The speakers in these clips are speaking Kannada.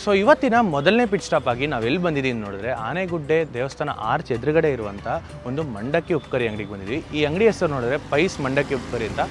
ಸೊ ಇವತ್ತಿನ ಮೊದಲನೇ ಪಿಟ್ ಸ್ಟಾಪ್ ಆಗಿ ನಾವು ಎಲ್ಲಿ ಬಂದಿದ್ದೀವಿ ನೋಡಿದ್ರೆ ಆನೆಗುಡ್ಡೆ ದೇವಸ್ಥಾನ ಆರ್ಚ್ ಎದುರುಗಡೆ ಇರುವಂಥ ಒಂದು ಮಂಡಕ್ಕಿ ಉಪ್ಕರಿ ಅಂಗಡಿಗೆ ಬಂದಿದ್ವಿ. ಈ ಅಂಗಡಿ ಹೆಸರು ನೋಡಿದ್ರೆ ಪೈಸ್ ಮಂಡಕ್ಕಿ ಉಪ್ಕರಿ ಅಂತ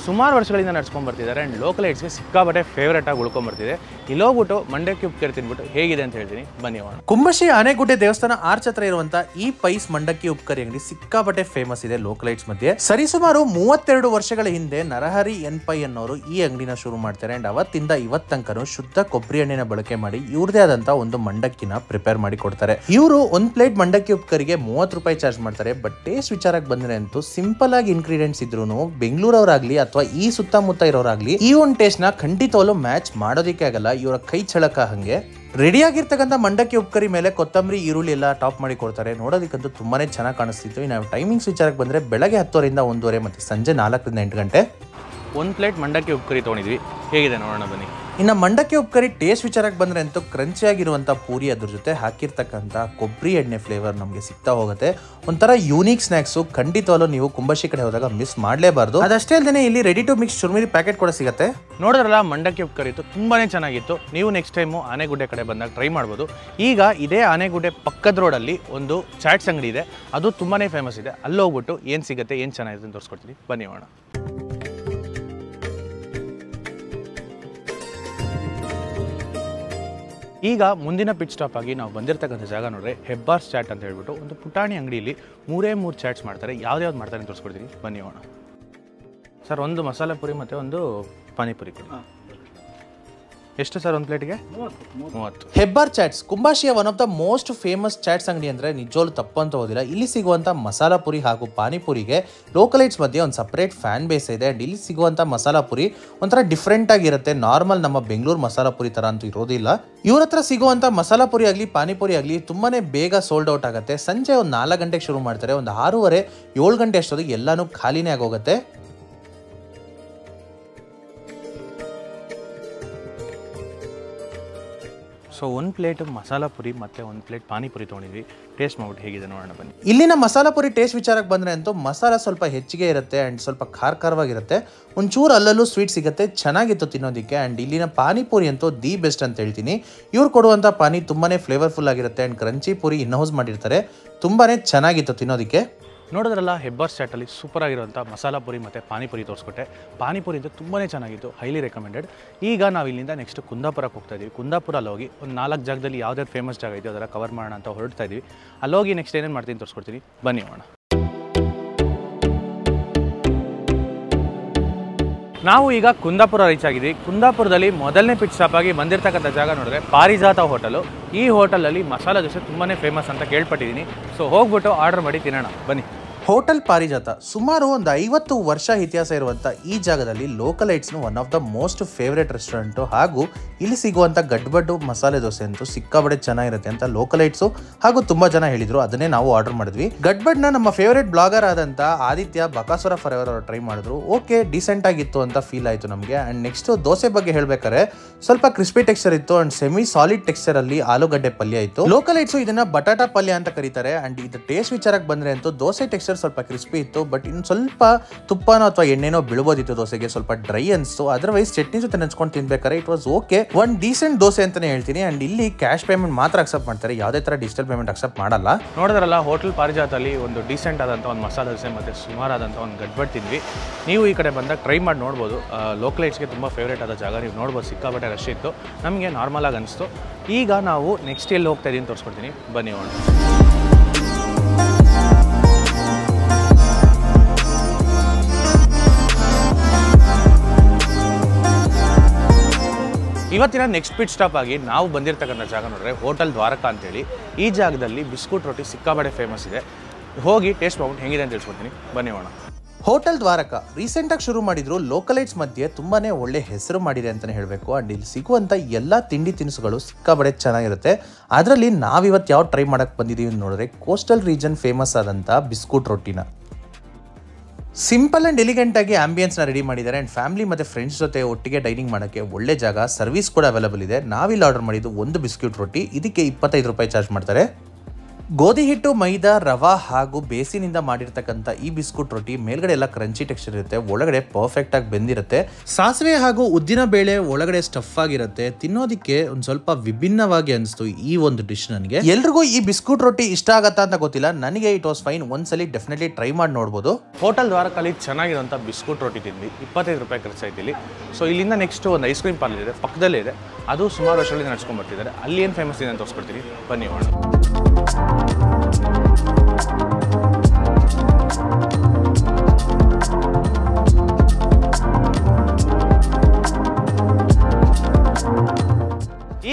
ಸುಮಾರು ವರ್ಷಗಳಿಂದ ನಡ್ಸ್ಕೊಂಡು ಬರ್ತಿದ್ದಾರೆ ಆ್ಯಂಡ್ ಲೋಕಲ್ ಐಟ್ಸ್ಗೆ ಸಿಕ್ಕಾಬಟ್ಟೆ ಫೇವ್ರೇಟ್ ಆಗಿ ಉಳ್ಕೊಂಡ್ಬರ್ತಿದೆ. ಇಲ್ಲಿ ಹೋಗ್ಬಿಟ್ಟು ಮಂಡಕ್ಕಿ ಉಪ್ಕರಿ ತಿನ್ಬಿಟ್ಟು ಹೇಗಿದೆ ಅಂತ ಹೇಳ್ತೀನಿ, ಬನ್ನಿ ಹೋಗೋಣ. ಕುಂಬಶಿ ಆನೆಗುಡ್ಡೆ ದೇವಸ್ಥಾನ ಆರ್ಚ್ ಹತ್ರ ಇರುವಂತ ಈ ಪೈಸ್ ಮಂಡಕ್ಕಿ ಉಪ್ಕರಿ ಅಂಗಡಿ ಸಿಕ್ಕಾಬಟ್ಟೆ ಫೇಮಸ್ ಇದೆ ಲೋಕಲ್ ಐಟ್ಸ್ ಮಧ್ಯೆ. ಸರಿಸುಮಾರು 32 ವರ್ಷಗಳ ಹಿಂದೆ ನರಹರಿ ಎನ್ ಪೈ ಅನ್ನೋರು ಈ ಅಂಗಡಿನ ಶುರು ಮಾಡ್ತಾರೆ ಅಂಡ್ ಅವತ್ತಿಂದ ಇವತ್ತಂಕನು ಶುದ್ಧ ಕೊಬ್ಬರಿ ಎಣ್ಣೆನ ಬಳಕೆ ಮಾಡಿ ಇವ್ರದೇ ಆದಂತ ಒಂದು ಮಂಡಕ್ಕಿನ ಪ್ರಿಪೇರ್ ಮಾಡಿ ಕೊಡ್ತಾರೆ. ಇವರು ಒಂದ್ ಪ್ಲೇಟ್ ಮಂಡಕ್ಕಿ ಉಪ್ಕರಿಗೆ 30 ರೂಪಾಯಿ ಚಾರ್ಜ್ ಮಾಡ್ತಾರೆ. ಬಟ್ ಟೇಸ್ಟ್ ವಿಚಾರಕ್ಕೆ ಬಂದ್ರೆ ಅಂತೂ ಸಿಂಪಲ್ ಆಗಿ ಇನ್ಗ್ರೀಡಿಯೆಂಟ್ಸ್ ಇದ್ರು ಬೆಂಗಳೂರವರಾಗ್ಲಿ ಅಥವಾ ಈ ಸುತ್ತಮುತ್ತ ಇರೋರಾಗ್ಲಿ ಈ ಒಂದು ಟೇಸ್ಟ್ ನ ಖಂಡಿತವಲ್ಲೂ ಮ್ಯಾಚ್ ಮಾಡೋದಿಕ್ಕೆ ಆಗಲ್ಲ. ಇವರ ಕೈ ಚಳಕ ಹಂಗೆ ರೆಡಿ ಆಗಿರ್ತಕ್ಕಂಥ ಮಂಡಕ್ಕಿ ಉಪ್ಕರಿ ಮೇಲೆ ಕೊತ್ತಂಬರಿ ಈರುಳ್ಳಿ ಎಲ್ಲ ಟಾಪ್ ಮಾಡಿ ಕೊಡ್ತಾರೆ. ನೋಡೋದಕ್ಕಂತೂ ತುಂಬಾನೇ ಚೆನ್ನಾಗಿ ಕಾಣಿಸ್ತಿತ್ತು. ನಾವು ಟೈಮಿಂಗ್ಸ್ ವಿಚಾರಕ್ಕೆ ಬಂದ್ರೆ ಬೆಳಗ್ಗೆ 10ರಿಂದ 1:30 ಮತ್ತೆ ಸಂಜೆ 4ರಿಂದ 8 ಗಂಟೆ. ಒಂದು ಪ್ಲೇಟ್ ಮಂಡಕ್ಕಿ ಉಪ್ಕರಿ ತೊಗೊಂಡಿದ್ವಿ, ಹೇಗಿದೆ ನೋಡೋಣ ಬನ್ನಿ. ಇನ್ನು ಮಂಡಕ್ಕಿ ಉಪ್ಕರಿ ಟೇಸ್ಟ್ ವಿಚಾರಕ್ಕೆ ಬಂದ್ರೆ ಅಂತೂ ಕ್ರಂಚಿ ಆಗಿರುವಂಥ ಪೂರಿ ಅದ್ರ ಜೊತೆ ಹಾಕಿರ್ತಕ್ಕಂಥ ಕೊಬ್ಬರಿ ಎಣ್ಣೆ ಫ್ಲೇವರ್ ನಮಗೆ ಸಿಗ್ತಾ ಹೋಗುತ್ತೆ. ಒಂಥರ ಯೂನಿಕ್ ಸ್ನ್ಯಾಕ್ಸು, ಖಂಡಿತವಲ್ಲೂ ನೀವು ಕುಂಬಶಿ ಕಡೆ ಹೋದಾಗ ಮಿಸ್ ಮಾಡಲೇಬಾರ್ದು. ಅದಷ್ಟೇ ಅಲ್ಲದೆ ಇಲ್ಲಿ ready to mix churmuri packet ಕೂಡ ಸಿಗುತ್ತೆ. ನೋಡಿದ್ರಲ್ಲ ಮಂಡಕ್ಕಿ ಉಪ್ಕರಿ ಇತ್ತು, ತುಂಬಾನೇ ಚೆನ್ನಾಗಿತ್ತು. ನೀವು ನೆಕ್ಸ್ಟ್ ಟೈಮು ಆನೆಗುಡ್ಡೆ ಕಡೆ ಬಂದಾಗ ಟ್ರೈ ಮಾಡ್ಬೋದು. ಈಗ ಇದೇ ಆನೆಗುಡ್ಡೆ ಪಕ್ಕದ ರೋಡಲ್ಲಿ ಒಂದು ಚಾಟ್ಸ್ ಅಂಗಡಿ ಇದೆ, ಅದು ತುಂಬಾನೇ ಫೇಮಸ್ ಇದೆ. ಅಲ್ಲಿ ಹೋಗ್ಬಿಟ್ಟು ಏನು ಸಿಗುತ್ತೆ, ಏನು ಚೆನ್ನಾಗಿದೆ ಅಂತ ತೋರಿಸ್ಕೊಡ್ತೀನಿ, ಬನ್ನಿ ಹೋಗೋಣ. ಈಗ ಮುಂದಿನ ಪಿಟ್ ಸ್ಟಾಪ್ ಆಗಿ ನಾವು ಬಂದಿರತಕ್ಕಂಥ ಜಾಗ ನೋಡ್ರೆ ಹೆಬ್ಬಾರ್ಸ್ ಚಾಟ್ ಅಂತ ಹೇಳ್ಬಿಟ್ಟು ಒಂದು ಪುಟಾಣಿ ಅಂಗಡಿಯಲ್ಲಿ 3 ಚಾಟ್ಸ್ ಮಾಡ್ತಾರೆ. ಯಾವ್ದು ಮಾಡ್ತಾರೆ ಅಂತ ತೋರಿಸ್ಕೊಡ್ತೀನಿ, ಬನ್ನಿ ಹೋಗೋಣ. ಸರ್, ಒಂದು ಮಸಾಲೆ ಪುರಿ ಮತ್ತು ಒಂದು ಪಾನಿಪುರಿ ಕೊಡಿ. ಎಷ್ಟು ಸರ್ ಒಂದು ಪ್ಲೇಟ್ಗೆ? 30. ಹೆಬ್ಬಾರ್ ಚಾಟ್ಸ್ ಕುಂಬಾಶಿಯ one of the most famous chats ಅಂಗಡಿ ಅಂದ್ರೆ ನಿಜವಾಗ್ಲೂ ತಪ್ಪು ಅಂತ ಹೋದಿಲ್ಲ. ಇಲ್ಲಿ ಸಿಗುವಂತ ಮಸಾಲಾ ಪುರಿ ಹಾಗೂ ಪಾನಿಪುರಿಗೆ ಲೋಕಲೈಟ್ಸ್ ಮಧ್ಯೆ ಒಂದು ಸಪರೇಟ್ ಫ್ಯಾನ್ ಬೇಸ್ ಇದೆ. ಅಂಡ್ ಇಲ್ಲಿ ಸಿಗುವಂತ ಮಸಾಲಾ ಪುರಿ ಒಂಥರ ಡಿಫ್ರೆಂಟ್ ಆಗಿರುತ್ತೆ. ನಾರ್ಮಲ್ ನಮ್ಮ ಬೆಂಗಳೂರು ಮಸಾಲಾ ಪುರಿ ತರ ಅಂತೂ ಇರೋದಿಲ್ಲ. ಇವ್ರ ಹತ್ರ ಸಿಗುವಂತ ಮಸಾಲಾ ಪುರಿ ಆಗಲಿ ಪಾನಿಪುರಿ ಆಗಲಿ ತುಂಬಾನೇ ಬೇಗ ಸೋಲ್ಡ್ ಔಟ್ ಆಗುತ್ತೆ. ಸಂಜೆ ಒಂದು 4 ಗಂಟೆಗೆ ಶುರು ಮಾಡ್ತಾರೆ, ಒಂದು 6:30 7 ಗಂಟೆ ಅಷ್ಟೊತ್ತಿಗೆ ಎಲ್ಲಾನು ಖಾಲಿನೇ ಆಗೋಗುತ್ತೆ. ಸೊ ಒಂದು ಪ್ಲೇಟ್ ಮಸಾಲಾ ಪುರಿ ಮತ್ತು ಒಂದು ಪ್ಲೇಟ್ ಪಾನಿಪುರಿ ತೊಗೊಂಡಿದ್ವಿ. ಟೇಸ್ಟ್ ಮಾಡ್ಬಿಟ್ಟು ಹೇಗಿದೆ ನೋಡೋಣ ಬನ್ನಿ. ಇಲ್ಲಿನ ಮಸಾಲಾ ಪುರಿ ಟೇಸ್ಟ್ ವಿಚಾರಕ್ಕೆ ಬಂದರೆ ಅಂತೂ ಮಸಾಲ ಸ್ವಲ್ಪ ಹೆಚ್ಚಿಗೆ ಇರುತ್ತೆ ಆ್ಯಂಡ್ ಸ್ವಲ್ಪ ಖಾರವಾಗಿರುತ್ತೆ. ಒಂಚೂರು ಅಲ್ಲಲ್ಲೂ ಸ್ವೀಟ್ ಸಿಗುತ್ತೆ, ಚೆನ್ನಾಗಿತ್ತು ತಿನ್ನೋದಕ್ಕೆ. ಆ್ಯಂಡ್ ಇಲ್ಲಿನ ಪಾನಿಪುರಿ ಅಂತೂ ದಿ ಬೆಸ್ಟ್ ಅಂತ ಹೇಳ್ತೀನಿ. ಇವ್ರು ಕೊಡುವಂಥ ಪಾನಿ ತುಂಬಾ ಫ್ಲೇವರ್ಫುಲ್ ಆಗಿರುತ್ತೆ ಆ್ಯಂಡ್ ಕ್ರಂಚಿ ಪುರಿ ಇನ್ಹೌಸ್ ಮಾಡಿರ್ತಾರೆ. ತುಂಬಾ ಚೆನ್ನಾಗಿತ್ತು ತಿನ್ನೋದಕ್ಕೆ. ನೋಡಿದ್ರಲ್ಲ ಹೆಬ್ಬಾರ್ಸ್ ಚಾಟಲ್ಲಿ ಸೂಪರ್ ಆಗಿರುವಂಥ ಮಸಾಲಾ ಪುರಿ ಮತ್ತು ಪಾನಿಪುರಿ ತೋರಿಸ್ಕೊಟ್ಟೆ. ಪಾನಿಪುರಿ ಅಂತ ತುಂಬಾ ಚೆನ್ನಾಗಿತ್ತು, ಹೈಲಿ ರೆಕಮೆಂಡೆಡ್. ಈಗ ನಾವು ಇಲ್ಲಿಂದ ನೆಕ್ಸ್ಟ್ ಕುಂದಾಪುರಕ್ಕೆ ಹೋಗ್ತಾ ಇದ್ದೀವಿ. ಕುಂದಾಪುರಲ್ಲಿ ಹೋಗಿ ಒಂದು 4 ಜಾಗದಲ್ಲಿ ಯಾವ್ದಾದ್ರು ಫೇಮಸ್ ಜಾಗ ಇದೆಯೋ ಅದರ ಕವರ್ ಮಾಡೋಣ ಅಂತ ಹೊರಡ್ತಾ ಇದ್ದೀವಿ. ಅಲ್ಲೋಗಿ ನೆಕ್ಸ್ಟ್ ಏನೇನು ಮಾಡ್ತೀನಿ ತೋರಿಸ್ಕೊಡ್ತೀನಿ, ಬನ್ನಿ ಹೋಗೋಣ. ನಾವು ಈಗ ಕುಂದಾಪುರ ರೀಚ್ ಆಗಿದ್ವಿ. ಕುಂದಾಪುರದಲ್ಲಿ ಮೊದಲನೇ ಪಿಟ್ ಸ್ಟಾಪ್ ಆಗಿ ಬಂದಿರತಕ್ಕಂಥ ಜಾಗ ನೋಡಿದ್ರೆ ಪಾರಿಜಾತ ಹೋಟೆಲು. ಈ ಹೋಟೆಲಲ್ಲಿ ಮಸಾಲ ದೋಸೆ ತುಂಬಾ ಫೇಮಸ್ ಅಂತ ಕೇಳ್ಪಟ್ಟಿದ್ದೀನಿ. ಸೊ ಹೋಗ್ಬಿಟ್ಟು ಆರ್ಡರ್ ಮಾಡಿ ತಿನ್ನೋಣ, ಬನ್ನಿ. ಹೋಟೆಲ್ ಪಾರಿಜಾತ ಸುಮಾರು ಒಂದು 50 ವರ್ಷ ಇತಿಹಾಸ ಇರುವಂಥ ಈ ಜಾಗದಲ್ಲಿ ಲೋಕಲ್ ಐಟ್ಸ್ನು one of the most favourite restaurant. ಹಾಗೂ ಇಲ್ಲಿ ಸಿಗುವಂಥ ಗಡ್ಬಡ್ಡು ಮಸಾಲೆ ದೋಸೆ ಅಂತೂ ಸಿಕ್ಕಾಬಡೆ ಚೆನ್ನಾಗಿರುತ್ತೆ ಅಂತ ಲೋಕಲ್ ಐಟ್ಸು ಹಾಗೂ ತುಂಬ ಜನ ಹೇಳಿದ್ರು. ಅದನ್ನೇ ನಾವು ಆರ್ಡರ್ ಮಾಡಿದ್ವಿ. ಗಡ್ಬಡ್ನ ನಮ್ಮ ಫೇವ್ರೇಟ್ ಬ್ಲಾಗರ್ ಆದಂಥ ಆದಿತ್ಯ ಬಕಾಸುರ ಫಾರೆವರ್ ಅವರು ಟ್ರೈ ಮಾಡಿದ್ರು. ಓಕೆ, ಡೀಸೆಂಟ್ ಆಗಿತ್ತು ಅಂತ ಫೀಲ್ ಆಯಿತು ನಮಗೆ. ಆ್ಯಂಡ್ ನೆಕ್ಸ್ಟ್ ದೋಸೆ ಬಗ್ಗೆ ಹೇಳ್ಬೇಕಾದ್ರೆ ಸ್ವಲ್ಪ ಕ್ರಿಸ್ಪಿ ಟೆಕ್ಸ್ಚರ್ ಇತ್ತು ಆ್ಯಂಡ್ ಸೆಮಿ ಸಾಲಿಡ್ ಟೆಕ್ಸ್ಚರ್ ಅಲ್ಲಿ ಆಲೂಗಡ್ಡೆ ಪಲ್ಯ ಇತ್ತು. ಲೋಕಲ್ ಐಟ್ಸು ಇದನ್ನ ಬಟಾಟಾ ಪಲ್ಯ ಅಂತ ಕರೀತಾರೆ. ಆ್ಯಂಡ್ ಇದು ಟೇಸ್ಟ್ ವಿಚಾರಕ್ಕೆ ಬಂದರೆ ಅಂತೂ ದೋಸೆ ಟೆಕ್ಸ್ಚರ್ ಸ್ವಲ್ಪ ಕ್ರಿಸ್ಪಿ ಇತ್ತು, ಬಟ್ ಇನ್ನು ಸ್ವಲ್ಪ ತುಪ್ಪನೋ ಅಥವಾ ಎಣ್ಣೆನೋ ಬೀಳ್ಬೋದಿತ್ತು ದೋಸೆಗೆ, ಸ್ವಲ್ಪ ಡ್ರೈ ಅನ್ಸ್ತು. ಅದರ್ವೈಸ್ ಚಟ್ನಿ ಜೊತೆ ನೆಂಚ್ಕೊಂಡು ತಿನ್ಬೇಕಾದ್ರೆ ಇಟ್ ವಾಸ್ ಓಕೆ, ಒಂದು ಡೀಸೆಂಟ್ ದೋಸೆ ಅಂತಾನೆ ಹೇಳ್ತೀನಿ. ಅಂಡ್ ಇಲ್ಲಿ ಕ್ಯಾಶ್ ಪೇಮೆಂಟ್ ಮಾತ್ರ ಅಕ್ಸೆಪ್ಟ್ ಮಾಡ್ತಾರೆ, ಯಾವುದೇ ತರ ಡಿಜಿಟಲ್ ಪೇಮೆಂಟ್ ಅಕ್ಸೆಪ್ಟ್ ಮಾಡಲ್ಲ. ನೋಡಿದ್ರಲ್ಲ ಹೋಟೆಲ್ ಪಾರಿಜಾತಲ್ಲಿ ಒಂದು ಡೀಸೆಂಟ್ ಆದಂಥ ಒಂದು ಮಸಾಲೆ ದೋಸೆ ಮತ್ತು ಸುಮಾರಾದಂಥ ಒಂದು ಗಡ್ಬಡ್ ತಿಂದ್ವಿ. ನೀವು ಈ ಕಡೆ ಬಂದಾಗ ಟ್ರೈ ಮಾಡಿ ನೋಡ್ಬೋದು. ಲೋಕಲ್ ಐಟ್ಸ್ಗೆ ತುಂಬ ಫೇವ್ರೇಟ್ ಆದ ಜಾಗ, ನೀವು ನೋಡ್ಬೋದು. ಸಿಕ್ಕಾಬಟ್ಟೆ ರಶ್ ಇತ್ತು, ನಮಗೆ ನಾರ್ಮಲ್ ಆಗಿ ಅನಿಸ್ತು. ಈಗ ನಾವು ನೆಕ್ಸ್ಟ್ ಎಲ್ಲಿ ಹೋಗ್ತಾ ಇದ್ದೀನಿ ತೋರಿಸ್ಕೊಡ್ತೀನಿ, ಬನ್ನಿ ಹೋಗೋಣ. ಇವತ್ತಿನ ನೆಕ್ಸ್ಟ್ ಪಿಟ್ ಸ್ಟಾಪ್ ಆಗಿ ನಾವು ಬಂದಿರತಕ್ಕಂಥ ಜಾಗ ನೋಡಿದ್ರೆ ಹೋಟೆಲ್ ದ್ವಾರಕಾ ಅಂತೇಳಿ. ಈ ಜಾಗದಲ್ಲಿ ಬಿಸ್ಕುಟ್ ರೊಟ್ಟಿ ಸಿಕ್ಕಾಬಡೆ ಫೇಮಸ್ ಇದೆ. ಹೋಗಿ ಟೇಸ್ಟ್ ಮಾಡ್ಬಿಟ್ಟು ಹೇಗಿದೆ ಅಂತ ತಿಳ್ಸ್ಕೊಡ್ತೀನಿ, ಬನ್ನಿ ಹೋಗೋಣ. ಹೋಟೆಲ್ ದ್ವಾರಕಾ ರೀಸೆಂಟಾಗಿ ಶುರು ಮಾಡಿದ್ರು. ಲೋಕಲೈಟ್ಸ್ ಮಧ್ಯೆ ತುಂಬಾನೇ ಒಳ್ಳೆ ಹೆಸರು ಮಾಡಿದೆ ಅಂತಲೇ ಹೇಳಬೇಕು. ಆ್ಯಂಡ್ ಇಲ್ಲಿ ಸಿಗುವಂಥ ಎಲ್ಲ ತಿಂಡಿ ತಿನಿಸುಗಳು ಸಿಕ್ಕಾಬಡೆ ಚೆನ್ನಾಗಿರುತ್ತೆ. ಅದರಲ್ಲಿ ನಾವಿವತ್ತು ಯಾವ ಟ್ರೈ ಮಾಡೋಕ್ಕೆ ಬಂದಿದ್ದೀವಿ ನೋಡಿದ್ರೆ ಕೋಸ್ಟಲ್ ರೀಜನ್ ಫೇಮಸ್ ಆದಂಥ ಬಿಸ್ಕುಟ್ ರೊಟ್ಟಿನ. ಸಿಂಪಲ್ ಆ್ಯಂಡ್ ಎಲಿಗೆಂಟ್ ಆಗಿ ಆಂಬಿಯನ್ಸ್ನ ರೆಡಿ ಮಾಡಿದ್ದಾರೆ. ಆ್ಯಂಡ್ ಫ್ಯಾಮಿಲಿ ಮತ್ತು ಫ್ರೆಂಡ್ಸ್ ಜೊತೆ ಒಟ್ಟಿಗೆ ಡೈನಿಂಗ್ ಮಾಡೋಕ್ಕೆ ಒಳ್ಳೆ ಜಾಗ, ಸರ್ವಿಸ್ ಕೂಡ ಅವೈಲೇಬಲ್ ಇದೆ. ನಾವಿಲ್ಲಿ ಆರ್ಡರ್ ಮಾಡಿದ್ದು ಒಂದು ಬಿಸ್ಕ್ಯೂಟ್ ರೊಟ್ಟಿ, ಇದಕ್ಕೆ 25 ರೂಪಾಯಿ ಚಾರ್ಜ್ ಮಾಡ್ತಾರೆ. ಗೋಧಿ ಹಿಟ್ಟು, ಮೈದಾ, ರವಾ ಹಾಗೂ ಬೇಸಿನಿಂದ ಮಾಡಿರ್ತಕ್ಕಂಥ ಈ ಬಿಸ್ಕುಟ್ ರೊಟ್ಟಿ ಮೇಲ್ಗಡೆ ಎಲ್ಲ ಕ್ರಂಚಿ ಟೆಕ್ಸ್ಚರ್ ಇರುತ್ತೆ, ಒಳಗಡೆ ಪರ್ಫೆಕ್ಟ್ ಆಗಿ ಬೆಂದಿರುತ್ತೆ. ಸಾಸಿವೆ ಹಾಗೂ ಉದ್ದಿನ ಬೇಳೆ ಒಳಗಡೆ ಸ್ಟಫ್ ಆಗಿರುತ್ತೆ. ತಿನ್ನೋದಿಕ್ಕೆ ಒಂದು ಸ್ವಲ್ಪ ವಿಭಿನ್ನವಾಗಿ ಅನಿಸ್ತು ಈ ಒಂದು ಡಿಶ್ ನನಗೆ. ಎಲ್ರಿಗೂ ಈ ಬಿಸ್ಕುಟ್ ರೊಟ್ಟಿ ಇಷ್ಟ ಆಗತ್ತಾ ಅಂತ ಗೊತ್ತಿಲ್ಲ, ನನಗೆ ಇಟ್ ವಾಸ್ ಫೈನ್. ಒಂದ್ಸಲಿ ಡೆಫಿನೆಟ್ಲಿ ಟ್ರೈ ಮಾಡಿ ನೋಡ್ಬೋದು. ಹೋಟೆಲ್ ದ್ವಾರಕಲ್ಲಿ ಚೆನ್ನಾಗಿರೋಂಥ ಬಿಸ್ಕುಟ್ ರೊಟ್ಟಿ ತಿಂದ್ವಿ, 25 ರೂಪಾಯಿ ಖರ್ಚಾಯ್ತು ಇಲ್ಲಿ. ಸೊ ಇಲ್ಲಿಂದ ನೆಕ್ಸ್ಟ್ ಒಂದು ಐಸ್ ಕ್ರೀಮ್ ಪಾರ್ಲರ್ ಇದೆ, ಪಕ್ಕದಲ್ಲೇ ಇದೆ, ಅದು ಸುಮಾರು ವರ್ಷಗಳಿಂದ ನಡ್ಸ್ಕೊಂಡು ಬರ್ತಿದ್ದಾರೆ. ಅಲ್ಲಿ ಏನು ಫೇಮಸ್ ಇದೆ ಅಂತ ತೋರಿಸ್ಕೊಡ್ತೀನಿ, ಬನ್ನಿ ಹೋಗೋಣ.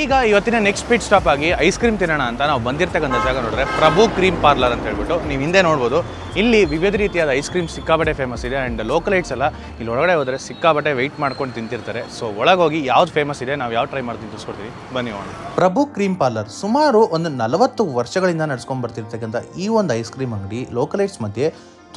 ಈಗ ಇವತ್ತಿನ ನೆಕ್ಸ್ಟ್ ಪಿಟ್ ಸ್ಟಾಪ್ ಆಗಿ ಐಸ್ ಕ್ರೀಮ್ ತಿನ್ನೋಣ ಅಂತ ನಾವು ಬಂದಿರ್ತಕ್ಕಂಥ ಜಾಗ ನೋಡಿದ್ರೆ ಪ್ರಭು ಕ್ರೀಮ್ ಪಾರ್ಲರ್ ಅಂತ ಹೇಳ್ಬಿಟ್ಟು ನೀವು ಹಿಂದೆ ನೋಡ್ಬೋದು. ಇಲ್ಲಿ ವಿವಿಧ ರೀತಿಯಾದ ಐಸ್ ಕ್ರೀಮ್ ಸಿಕ್ಕಾಬಟ್ಟೆ ಫೇಮಸ್ ಇದೆ. ಆ್ಯಂಡ್ ಲೋಕಲೈಟ್ಸ್ ಎಲ್ಲ ಇಲ್ಲಿ ಒಳಗಡೆ ಹೋದರೆ ಸಿಕ್ಕಾಬಟ್ಟೆ ವೆಯ್ಟ್ ಮಾಡ್ಕೊಂಡು ತಿಂತಿರ್ತಾರೆ. ಸೊ ಒಳಗೋಗಿ ಯಾವ್ದು ಫೇಮಸ್ ಇದೆ, ನಾವು ಯಾವ ಟ್ರೈ ಮಾಡ್ತೀನಿ ತೋರಿಸ್ಕೊಡ್ತೀವಿ, ಬನ್ನಿ ಹೋಗೋಣ. ಪ್ರಭು ಕ್ರೀಮ್ ಪಾರ್ಲರ್ ಸುಮಾರು ಒಂದು 40 ವರ್ಷಗಳಿಂದ ನಡ್ಸ್ಕೊಂಡು ಬರ್ತಿರ್ತಕ್ಕಂಥ ಈ ಒಂದು ಐಸ್ ಕ್ರೀಮ್ ಅಂಗಡಿ ಲೋಕಲೈಟ್ಸ್ ಮಧ್ಯೆ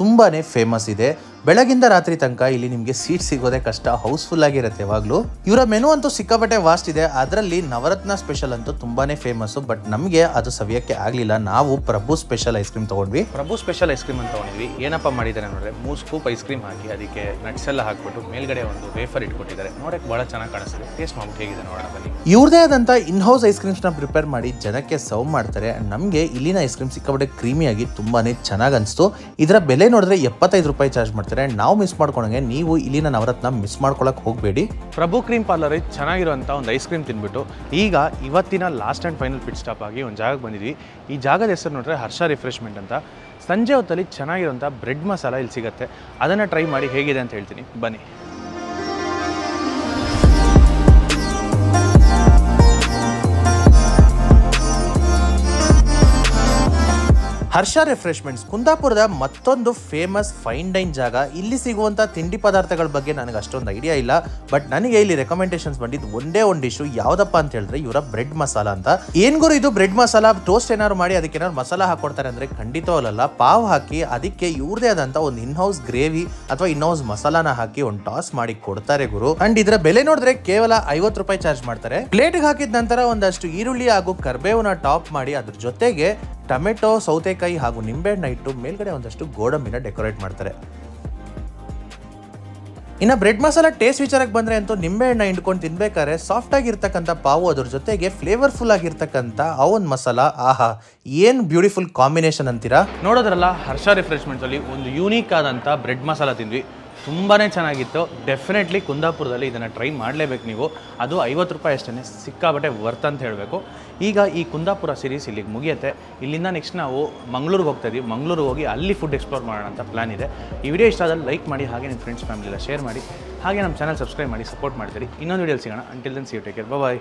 ತುಂಬಾ ಫೇಮಸ್ ಇದೆ. ಬೆಳಗಿಂದ ರಾತ್ರಿ ತನಕ ಇಲ್ಲಿ ನಿಮಗೆ ಸೀಟ್ ಸಿಗೋದೇ ಕಷ್ಟ, ಹೌಸ್ಫುಲ್ ಆಗಿರುತ್ತೆ ಯಾವಾಗಲೂ. ಇವರ ಮೆನು ಅಂತೂ ಸಿಕ್ಕಾಪಟ್ಟೆ ವಾಸ್ಟ್ ಇದೆ. ಅದರಲ್ಲಿ ನವರತ್ನ ಸ್ಪೆಷಲ್ ಅಂತೂ ತುಂಬಾನೇ ಫೇಮಸ್. ಬಟ್ ನಮಗೆ ಅದು ಸವಿಯಕ್ಕೆ ಆಗಲಿಲ್ಲ. ನಾವು ಪ್ರಭು ಸ್ಪೆಷಲ್ ಐಸ್ ಕ್ರೀಮ್ ತೊಗೊಂಡ್ವಿ. ಪ್ರಭು ಸ್ಪೆಷಲ್ ಐಸ್ ಕ್ರೀಮ್ ಅಂತ ತೊಗೊಂಡ್ವಿ. ಏನಪ್ಪ ಮಾಡಿದ್ದಾರೆ ನೋಡಿದ್ರೆ 3 ಸ್ಕೂಪ್ ಐಸ್ ಕ್ರೀಮ್ ಹಾಕಿ ಅದಕ್ಕೆ ನಟ್ಸ್ ಎಲ್ಲ ಹಾಕ್ಬಿಟ್ಟು ಮೇಲ್ಗಡೆ ಒಂದು ವೇಫರ್ ಇಟ್ಕೊಟ್ಟಿದ್ದಾರೆ. ನೋಡಕ್ಕೆ ಭಾಳ ಚೆನ್ನಾಗಿ ಕಾಣಿಸ್ತಿದೆ. ಟೇಸ್ಟ್ ಮಾಡ್ಬಿಟ್ಟು ಹೇಗಿದೆ ನೋಡೋಣ ಬನ್ನಿ. ಇವ್ರದೇ ಆದಂಥ ಇನ್ಹೌಸ್ ಐಸ್ ಕ್ರೀಮ್ಸ್ನ ಪ್ರಿಪೇರ್ ಮಾಡಿ ಜನಕ್ಕೆ ಸರ್ವ್ ಮಾಡ್ತಾರೆ. ನಮಗೆ ಇಲ್ಲಿನ ಐಸ್ ಕ್ರೀಮ್ ಸಿಕ್ಕಾಪಟ್ಟೆ ಕ್ರೀಮಿಯಾಗಿ ತುಂಬಾನೇ ಚೆನ್ನಾಗಿ ಅನಿಸ್ತು. ಇದರ ಬೆಲೆ ನೋಡಿದ್ರೆ 75 ರೂಪಾಯಿ ಚಾರ್ಜ್ ಮಾಡ್ತಾರೆ. ನಾವು ಮಿಸ್ ಮಾಡ್ಕೊಂಡಂಗೆ ನೀವು ಇಲ್ಲಿನ ನವರತ್ನ ಮಿಸ್ ಮಾಡ್ಕೊಳಕ್ ಹೋಗಬೇಡಿ. ಪ್ರಭು ಕ್ರೀಮ್ ಪಾರ್ಲರ್ ಚೆನ್ನಾಗಿರುವಂಥ ಒಂದು ಐಸ್ ಕ್ರೀಮ್ ತಿನ್ಬಿಟ್ಟು ಈಗ ಇವತ್ತಿನ last and final pit stop ಆಗಿ ಒಂದು ಜಾಗಕ್ಕೆ ಬಂದಿದ್ವಿ. ಈ ಜಾಗದ ಹೆಸರು ನೋಡಿದ್ರೆ ಹರ್ಷ ರಿಫ್ರೆಶ್ಮೆಂಟ್ ಅಂತ. ಸಂಜೆ ಹೊತ್ತಲ್ಲಿ ಚೆನ್ನಾಗಿರುವಂಥ ಬ್ರೆಡ್ ಮಸಾಲ ಇಲ್ಲಿ ಸಿಗುತ್ತೆ. ಅದನ್ನು ಟ್ರೈ ಮಾಡಿ ಹೇಗಿದೆ ಅಂತ ಹೇಳ್ತೀನಿ, ಬನ್ನಿ. ಹರ್ಷ ರಿಫ್ರೆಶ್ಮೆಂಟ್ಸ್ ಕುಂದಾಪುರದ ಮತ್ತೊಂದು ಫೇಮಸ್ ಫೈನ್ ಡೈನ್ ಜಾಗ. ಇಲ್ಲಿ ಸಿಗುವಂಥ ತಿಂಡಿ ಪದಾರ್ಥಗಳ ಬಗ್ಗೆ ನನಗೆ ಅಷ್ಟೊಂದು ಐಡಿಯಾ ಇಲ್ಲ. ಬಟ್ ನನಗೆ ಇಲ್ಲಿ ರೆಕಮೆಂಡೇಶನ್ಸ್ ಬಂದಿದ್ದು ಒಂದೇ ಒಂದು ಡಿಶು. ಯಾವುದಪ್ಪ ಅಂತ ಹೇಳಿದ್ರೆ ಇವರ ಬ್ರೆಡ್ ಮಸಾಲ ಅಂತ. ಏನ್ ಗುರು ಇದು ಬ್ರೆಡ್ ಮಸಾಲ? ಟೋಸ್ಟ್ ಏನಾದ್ರು ಮಾಡಿ ಅದಕ್ಕೆ ಏನಾದ್ರು ಮಸಾಲ ಹಾಕೊಡ್ತಾರೆ ಅಂದ್ರೆ ಖಂಡಿತವಲ್ಲ. ಪಾವ್ ಹಾಕಿ ಅದಕ್ಕೆ ಇವ್ರದೇ ಆದಂತ ಒಂದು ಇನ್ಹೌಸ್ ಗ್ರೇವಿ ಅಥವಾ ಇನ್ಹೌಸ್ ಮಸಾಲಾನ ಹಾಕಿ ಒಂದು ಟಾಸ್ ಮಾಡಿ ಕೊಡ್ತಾರೆ ಗುರು. ಅಂಡ್ ಇದರ ಬೆಲೆ ನೋಡಿದ್ರೆ ಕೇವಲ 50 ರೂಪಾಯಿ ಚಾರ್ಜ್ ಮಾಡ್ತಾರೆ. ಪ್ಲೇಟ್ಗೆ ಹಾಕಿದ ನಂತರ ಒಂದಷ್ಟು ಈರುಳ್ಳಿ ಹಾಗೂ ಕರ್ಬೇವನ್ನ ಟಾಪ್ ಮಾಡಿ ಅದ್ರ ಜೊತೆಗೆ ಟೊಮೆಟೊ, ಸೌತೆಕಾಯಿ ಹಾಗೂ ನಿಂಬೆಹಣ್ಣ ಇಟ್ಟು ಮೇಲ್ಗಡೆ ಒಂದಷ್ಟು ಗೋಡಂಬಿನ ಡೆಕೋರೇಟ್ ಮಾಡ್ತಾರೆ. ಇನ್ನು ಬ್ರೆಡ್ ಮಸಾಲ ಟೇಸ್ಟ್ ವಿಚಾರಕ್ಕೆ ಬಂದ್ರೆ ಅಂತೂ ನಿಂಬೆಹಣ್ಣ ಹಿಂಡ್ಕೊಂಡು ತಿನ್ಬೇಕಾದ್ರೆ ಸಾಫ್ಟ್ ಆಗಿರ್ತಕ್ಕಂಥ ಪಾವು ಅದ್ರ ಜೊತೆಗೆ ಫ್ಲೇವರ್ಫುಲ್ ಆಗಿರ್ತಕ್ಕಂಥ ಆ ಒಂದು ಮಸಾಲ, ಆಹಾ ಏನ್ ಬ್ಯೂಟಿಫುಲ್ ಕಾಂಬಿನೇಷನ್ ಅಂತೀರಾ. ನೋಡೋದ್ರಲ್ಲ, ಹರ್ಷ ರಿಫ್ರೆಶ್ಮೆಂಟ್ಸ್ ಅಲ್ಲಿ ಒಂದು ಯೂನಿಕ್ ಆದಂಥ ಬ್ರೆಡ್ ಮಸಾಲ ತಿಂದ್ವಿ. ತುಂಬಾ ಚೆನ್ನಾಗಿತ್ತು. ಡೆಫಿನೆಟ್ಲಿ ಕುಂದಾಪುರದಲ್ಲಿ ಇದನ್ನು ಟ್ರೈ ಮಾಡಲೇಬೇಕು ನೀವು. ಅದು 50 ರೂಪಾಯಿ ಅಷ್ಟೇ, ಸಿಕ್ಕಾಬಟ್ಟೆ ವರ್ತ್ ಅಂತ ಹೇಳಬೇಕು. ಈಗ ಈ ಕುಂದಾಪುರ ಸೀರೀಸ್ ಇಲ್ಲಿಗೆ ಮುಗಿಯುತ್ತೆ. ಇಲ್ಲಿಂದ ನೆಕ್ಸ್ಟ್ ನಾವು ಮಂಗಳೂರಿಗೆ ಹೋಗ್ತಾ ಇದ್ದೀವಿ. ಮಂಗಳೂರಿಗೆ ಹೋಗಿ ಅಲ್ಲಿ ಫುಡ್ ಎಕ್ಸ್ಪ್ಲೋರ್ ಮಾಡೋಣ ಅಂತ ಪ್ಲಾನ್ ಇದೆ. ಈ ವಿಡಿಯೋ ಇಷ್ಟ ಆದಲ್ಲಿ ಲೈಕ್ ಮಾಡಿ, ಹಾಗೆ ನಿಮ್ಮ ಫ್ರೆಂಡ್ಸ್ ಫ್ಯಾಮಿಲಿ ಎಲ್ಲ ಶೇರ್ ಮಾಡಿ, ಹಾಗೆ ನಮ್ಮ ಚಾನಲ್ ಸಬ್ಸ್ಕ್ರೈಬ್ ಮಾಡಿ ಸಪೋರ್ಟ್ ಮಾಡ್ತೀರಿ. ಇನ್ನೊಂದು ವಿಡಿಯೋಲಿ ಸಿಗೋಣ. Until then see you, take care, bye.